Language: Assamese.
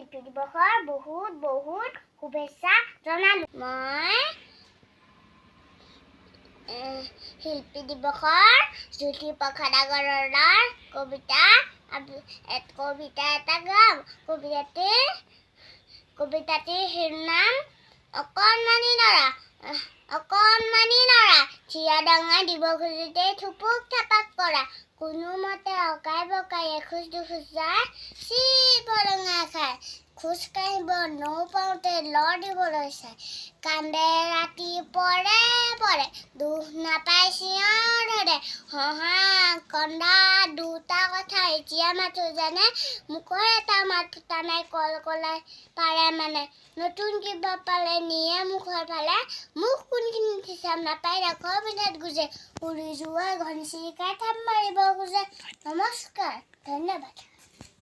শিল্পী দিৱসৰ বহুত বহুত শুভেচ্ছা জনালোঁ। মই শিল্পী দিৱসৰ জ্যোতিপ্ৰসাদ আগৰৱালাৰ কবিতা এটা গাম। কবিতাটিৰ শিৰোনাম অকণমানি নৰা। থিয় ডাঙৰ দিব খোজোতে থুপুক থাপাক কৰা, কোনোমতে অকাই বকাই এখোজ দুখোজ যায়, চিপৰঙা খাই খোজ কাঢ়িব নৌ পাওঁতে লৰ দিবলৈ চাই, কান্দে ৰাতি পৰে পৰে দুখ নাপাই চিঞৰ ধৰে, হহা কন্দা দুটা কথা এতিয়া মাথো জানে, মুখৰ এটা মাত ফুটা নাই কল কলাই পাৰে মানে, নতুন কিবা পালে নিয়ে মুখৰ ফালে, মুখ কোনখিনিত হিচাপ নাপাই ৰাখৰ পিঠাত গুজে, উৰি যোৱা ঘনচিৰিকাই থাপ মাৰিব খোজে। নমস্কাৰ, ধন্যবাদ।